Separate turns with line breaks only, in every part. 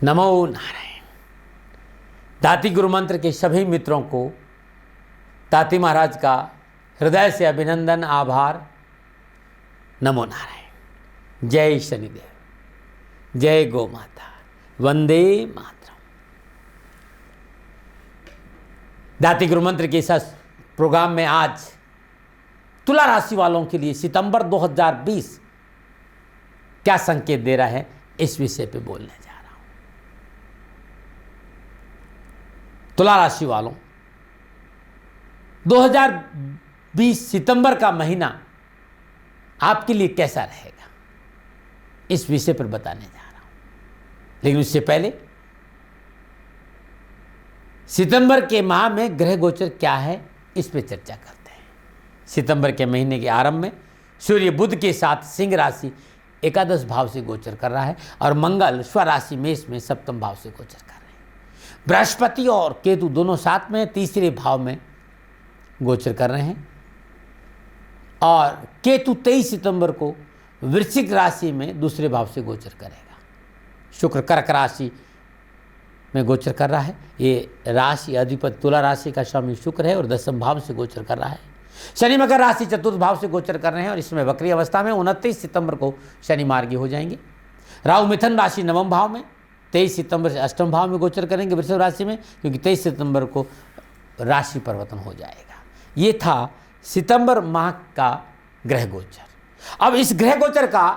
नमो नारायण। ताती गुरु मंत्र के सभी मित्रों को ताती महाराज का हृदय से अभिनंदन, आभार। नमो नारायण। जय शनिदेव, जय गौ माता, वंदे मातरम। दाती गुरु मंत्र के इस प्रोग्राम में आज तुला राशि वालों के लिए सितंबर 2020 क्या संकेत दे रहा है, इस विषय पे बोलने जा रहा हूं। तुला राशि वालों, 2020 सितंबर का महीना आपके लिए कैसा रहेगा, इस विषय पर बताने जा रहा हूं। लेकिन उससे पहले सितंबर के माह में ग्रह गोचर क्या है, इस पर चर्चा करते हैं। सितंबर के महीने के आरंभ में सूर्य बुध के साथ सिंह राशि एकादश भाव से गोचर कर रहा है और मंगल स्वराशि मेष में सप्तम भाव से गोचर कर रहे हैं। बृहस्पति और केतु दोनों साथ में तीसरे भाव में गोचर कर रहे हैं और केतु 23 सितंबर को वृश्चिक राशि में दूसरे भाव से गोचर करेगा। शुक्र कर्क राशि में गोचर कर रहा है। ये राशि अधिपति तुला राशि का स्वामी शुक्र है और दसम भाव से गोचर कर रहा है। शनि मकर राशि चतुर्थ भाव से गोचर कर रहे हैं और इसमें वक्री अवस्था में 29 सितंबर को शनि मार्गी हो जाएंगे। राहु मिथुन राशि नवम भाव में 23 सितंबर से अष्टम भाव में गोचर करेंगे वृषभ राशि में, क्योंकि 23 सितंबर को राशि परिवर्तन हो जाएगा। ये था सितंबर माह का ग्रह गोचर। अब इस ग्रह गोचर का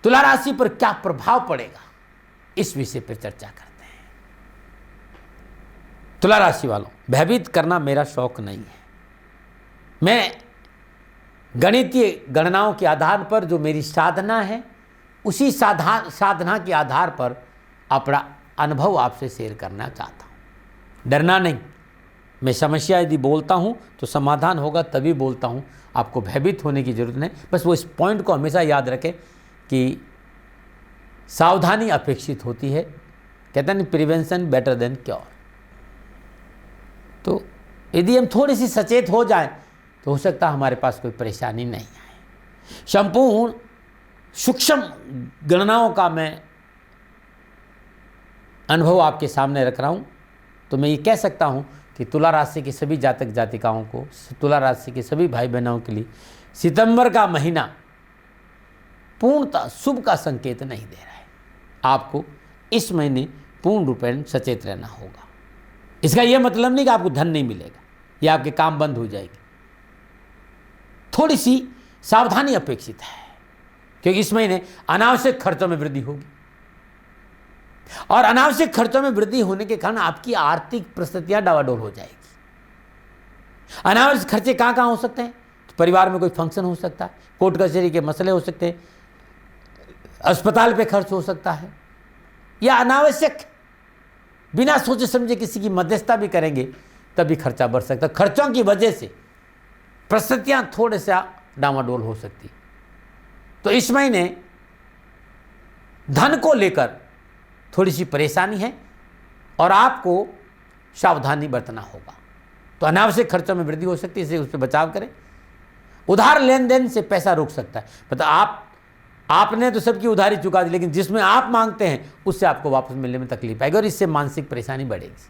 तुला राशि पर क्या प्रभाव पड़ेगा, इस विषय पर चर्चा करते हैं। तुला राशि वालों, भयभीत करना मेरा शौक नहीं है। मैं गणितीय गणनाओं के आधार पर जो मेरी साधना है, उसी साधना के आधार पर अपना अनुभव आपसे शेयर करना चाहता हूँ। डरना नहीं। मैं समस्या यदि बोलता हूँ तो समाधान होगा तभी बोलता हूँ। आपको भयभीत होने की जरूरत नहीं। बस वो इस पॉइंट को हमेशा याद रखें कि सावधानी अपेक्षित होती है। कहते हैं प्रिवेंशन बेटर देन क्योर। तो यदि हम थोड़ी सी सचेत हो जाएं तो हो सकता है हमारे पास कोई परेशानी नहीं आए। संपूर्ण सूक्ष्म गणनाओं का मैं अनुभव आपके सामने रख रहा हूँ। तो मैं ये कह सकता हूँ कि तुला राशि के सभी जातक जातिकाओं को, तुला राशि के सभी भाई बहनों के लिए सितंबर का महीना पूर्णतः शुभ का संकेत नहीं दे रहा है। आपको इस महीने पूर्ण रूपेण सचेत रहना होगा। इसका यह मतलब नहीं कि आपको धन नहीं मिलेगा या आपके काम बंद हो जाएंगे। थोड़ी सी सावधानी अपेक्षित है, क्योंकि इस महीने अनावश्यक खर्चों में वृद्धि होगी और अनावश्यक खर्चों में वृद्धि होने के कारण आपकी आर्थिक परिस्थितियां डावाडोल हो जाएगी। अनावश्यक खर्चे कहां कहां हो सकते हैं? तो परिवार में कोई फंक्शन हो सकता है, कोर्ट कचहरी के मसले हो सकते हैं, अस्पताल पे खर्च हो सकता है, या अनावश्यक बिना सोचे समझे किसी की मध्यस्थता भी करेंगे तभी खर्चा बढ़ सकता है। खर्चों की वजह से परिस्थितियां थोड़े सा डामाडोल हो सकती। तो इस महीने धन को लेकर थोड़ी सी परेशानी है और आपको सावधानी बरतना होगा। तो अनावश्यक खर्चों में वृद्धि हो सकती है, इससे उससे बचाव करें। उधार लेन देन से पैसा रुक सकता है। मतलब आपने तो सबकी उधारी चुका दी, लेकिन जिसमें आप मांगते हैं उससे आपको वापस मिलने में तकलीफ आएगी और इससे मानसिक परेशानी बढ़ेगी।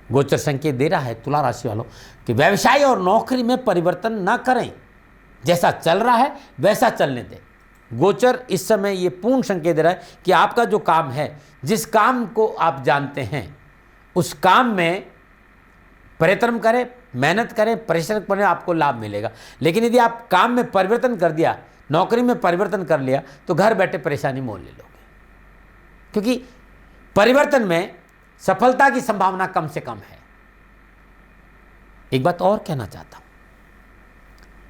गोचर संकेत दे रहा है तुला राशि वालों कि व्यवसाय और नौकरी में परिवर्तन ना करें। जैसा चल रहा है वैसा चलने दें। गोचर इस समय ये पूर्ण संकेत दे रहा है कि आपका जो काम है, जिस काम को आप जानते हैं, उस काम में परिश्रम करें, मेहनत करें, परिश्रम करें, आपको लाभ मिलेगा। लेकिन यदि आप काम में परिवर्तन कर दिया, नौकरी में परिवर्तन कर लिया, तो घर बैठे परेशानी मोल ले लोगे, क्योंकि परिवर्तन में सफलता की संभावना कम से कम है। एक बात और कहना चाहता हूं,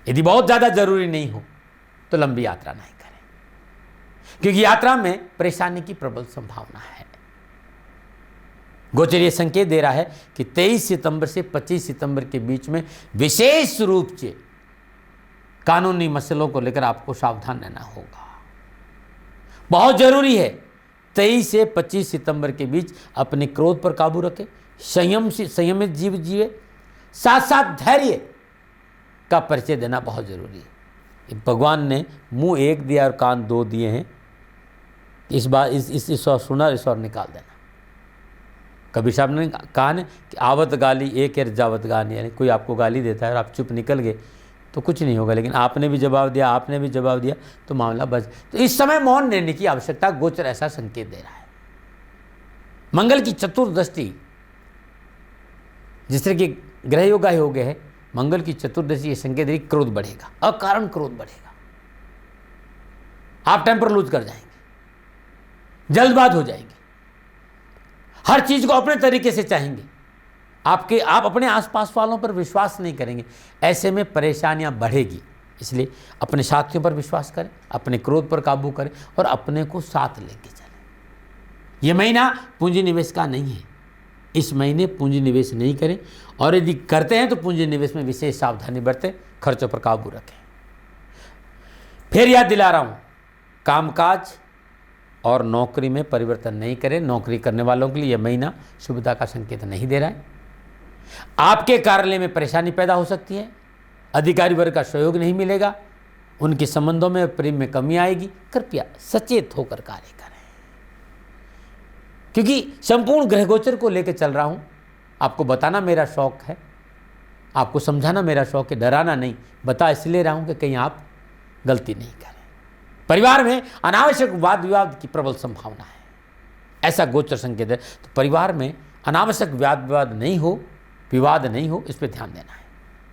यदि बहुत ज्यादा जरूरी नहीं हो तो लंबी यात्रा नहीं करें, क्योंकि यात्रा में परेशानी की प्रबल संभावना है। गोचर ये संकेत दे रहा है कि 23 सितंबर से 25 सितंबर के बीच में विशेष रूप से कानूनी मसलों को लेकर आपको सावधान रहना होगा। बहुत जरूरी है 23 से 25 सितंबर के बीच अपने क्रोध पर काबू रखें, संयमित जीव जिए, साथ साथ धैर्य का परिचय देना बहुत जरूरी है। भगवान ने मुंह एक दिया और कान दो दिए हैं, इस बार इस और सुना, इस और निकाल देना। कबीर साहब ने कहा ना कि आवत गाली एक जावत गाली, यानी कोई आपको गाली देता है और आप चुप निकल गए तो कुछ नहीं होगा, लेकिन आपने भी जवाब दिया, आपने भी जवाब दिया तो मामला बच। तो इस समय मौन रहने की आवश्यकता, गोचर ऐसा संकेत दे रहा है। मंगल की चतुर्दृष्टि, जिस तरह की ग्रह योग हो गए है, मंगल की चतुर्दशी ये संकेत दे, क्रोध बढ़ेगा, अकारण क्रोध बढ़ेगा, आप टेम्पर लूज कर जाएंगे, जल्दबाज हो जाएंगे, हर चीज को अपने तरीके से चाहेंगे, आप अपने आसपास वालों पर विश्वास नहीं करेंगे, ऐसे में परेशानियां बढ़ेगी। इसलिए अपने साथियों पर विश्वास करें, अपने क्रोध पर काबू करें और अपने को साथ लेके चलें। यह महीना पूंजी निवेश का नहीं है, इस महीने पूंजी निवेश नहीं करें, और यदि करते हैं तो पूंजी निवेश में विशेष सावधानी बरतें, खर्चों पर काबू रखें। फिर याद दिला रहा हूं, कामकाज और नौकरी में परिवर्तन नहीं करें। नौकरी करने वालों के लिए यह महीना शुभता का संकेत नहीं दे रहा है। आपके कार्यालय में परेशानी पैदा हो सकती है, अधिकारी वर्ग का सहयोग नहीं मिलेगा, उनके संबंधों में प्रेम में कमी आएगी। कृपया सचेत होकर कार्य करें, क्योंकि संपूर्ण ग्रह गोचर को लेकर चल रहा हूं। आपको बताना मेरा शौक है, आपको समझाना मेरा शौक है, डराना नहीं। बता इसलिए रहा हूं कि कहीं आप गलती नहीं करें। परिवार में अनावश्यक वाद विवाद की प्रबल संभावना है, ऐसा गोचर संकेत है। तो परिवार में अनावश्यक वाद विवाद नहीं हो, विवाद नहीं हो, इस पर ध्यान देना है।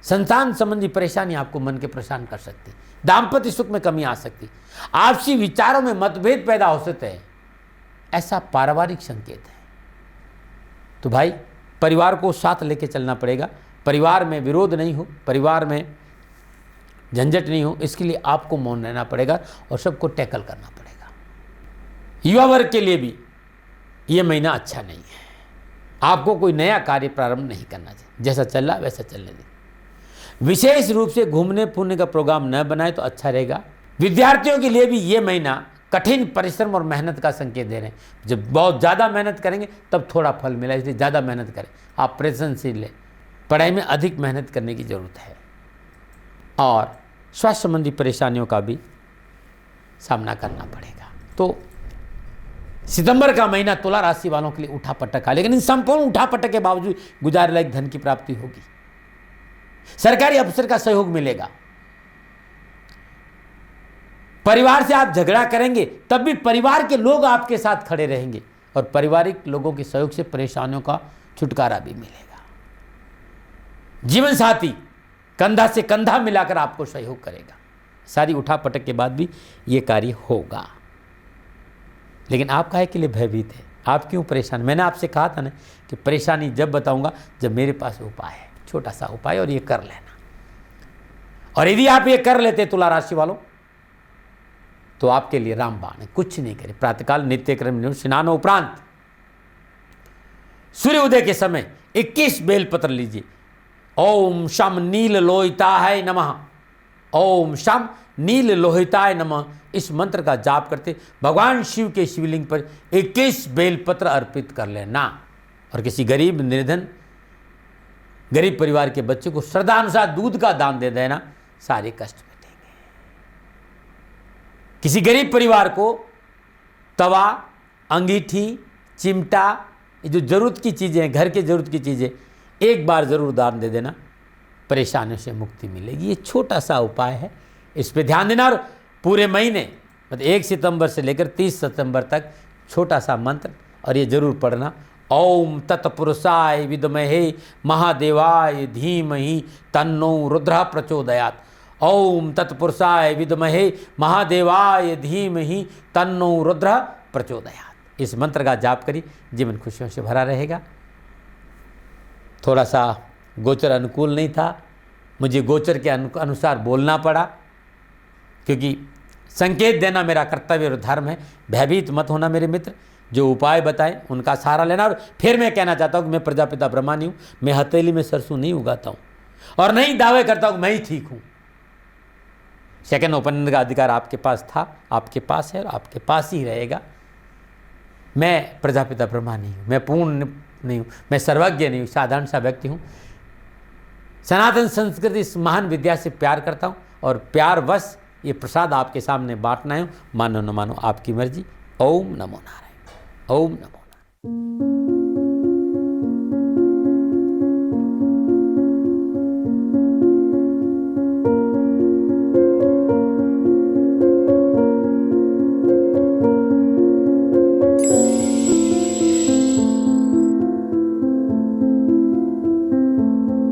संतान संबंधी परेशानी आपको मन के परेशान कर सकती, दाम्पत्य सुख में कमी आ सकती, आपसी विचारों में मतभेद पैदा हो सकते हैं, ऐसा पारिवारिक संकेत है। तो भाई परिवार को साथ लेके चलना पड़ेगा, परिवार में विरोध नहीं हो, परिवार में झंझट नहीं हो, इसके लिए आपको मौन रहना पड़ेगा और सबको टैकल करना पड़ेगा। युवा वर्ग के लिए भी ये महीना अच्छा नहीं है, आपको कोई नया कार्य प्रारंभ नहीं करना चाहिए, जैसा चल रहा वैसा चलने दें। विशेष रूप से घूमने फिरने का प्रोग्राम न बनाए तो अच्छा रहेगा। विद्यार्थियों के लिए भी ये महीना कठिन परिश्रम और मेहनत का संकेत दे रहे हैं। जब बहुत ज़्यादा मेहनत करेंगे तब थोड़ा फल मिला, इसलिए ज़्यादा मेहनत करें, आप प्रयत्नशील लें, पढ़ाई में अधिक मेहनत करने की ज़रूरत है। और स्वास्थ्य संबंधी परेशानियों का भी सामना करना पड़ेगा। तो सितंबर का महीना तुला राशि वालों के लिए उठा पटक का, लेकिन इन संपूर्ण उठा पटक के बावजूद गुजारे लायक धन की प्राप्ति होगी, सरकारी अफसर का सहयोग मिलेगा। परिवार से आप झगड़ा करेंगे तब भी परिवार के लोग आपके साथ खड़े रहेंगे और पारिवारिक लोगों के सहयोग से परेशानियों का छुटकारा भी मिलेगा। जीवन साथी कंधा से कंधा मिलाकर आपको सहयोग करेगा। सारी उठापटक के बाद भी ये कार्य होगा, लेकिन आप काहे के लिए भयभीत है, आप क्यों परेशान? मैंने आपसे कहा था ना कि परेशानी जब बताऊंगा जब मेरे पास उपाय है, छोटा सा उपाय, और ये कर लेना। और यदि आप ये कर लेते तुला राशि वालों तो आपके लिए रामबाण है, कुछ नहीं करे। प्रातःकाल नित्य क्रम स्नान उपरांत सूर्य उदय के समय 21 बेलपत्र लीजिए। ओम शम नील लोहिताय नमः, ओम शम नील लोहिताय नमः, इस मंत्र का जाप करते भगवान शिव के शिवलिंग पर 21 बेलपत्र अर्पित कर लेना। और किसी गरीब निर्धन गरीब परिवार के बच्चे को श्रद्धानुसार दूध का दान दे देना, सारे कष्ट मिटेंगे। किसी गरीब परिवार को तवा, अंगीठी, चिमटा, ये जो जरूरत की चीज़ें हैं, घर के जरूरत की चीज़ें एक बार ज़रूर दान दे देना, परेशानियों से मुक्ति मिलेगी। ये छोटा सा उपाय है, इस पे ध्यान देना। और पूरे महीने मतलब 1 सितंबर से लेकर 30 सितंबर तक छोटा सा मंत्र, और ये जरूर पढ़ना। ओम तत्पुरुषाय विद्महे महादेवाय धीमहि तन्नो रुद्रः प्रचोदयात्। ओम तत्पुरुषाय विद्महे महादेवाय धीमहि तन्नो रुद्रः प्रचोदयात्। इस मंत्र का जाप करिए, जीवन खुशियों से भरा रहेगा। थोड़ा सा गोचर अनुकूल नहीं था, मुझे गोचर के अनुसार बोलना पड़ा, क्योंकि संकेत देना मेरा कर्तव्य और धर्म है। भयभीत मत होना मेरे मित्र, जो उपाय बताएं उनका सहारा लेना। और फिर मैं कहना चाहता हूं कि मैं प्रजापिता ब्रह्मा नहीं हूं, मैं हथेली में सरसों नहीं उगाता हूं और नहीं दावे करता हूं मैं ही ठीक हूं। सेकंड ओपिनियन का अधिकार आपके पास था, आपके पास है और आपके पास ही रहेगा। मैं प्रजापिता ब्रह्मा नहीं हूं, मैं पूर्ण नहीं हूं, मैं सर्वज्ञ नहीं हूं, साधारण सा व्यक्ति हूं। सनातन संस्कृति इस महान विद्या से प्यार करता हूं और प्यार वश ये प्रसाद आपके सामने बांटना है। मानो न मानो आपकी मर्जी। ओम नमो नारायण। ओम नमो नारायण।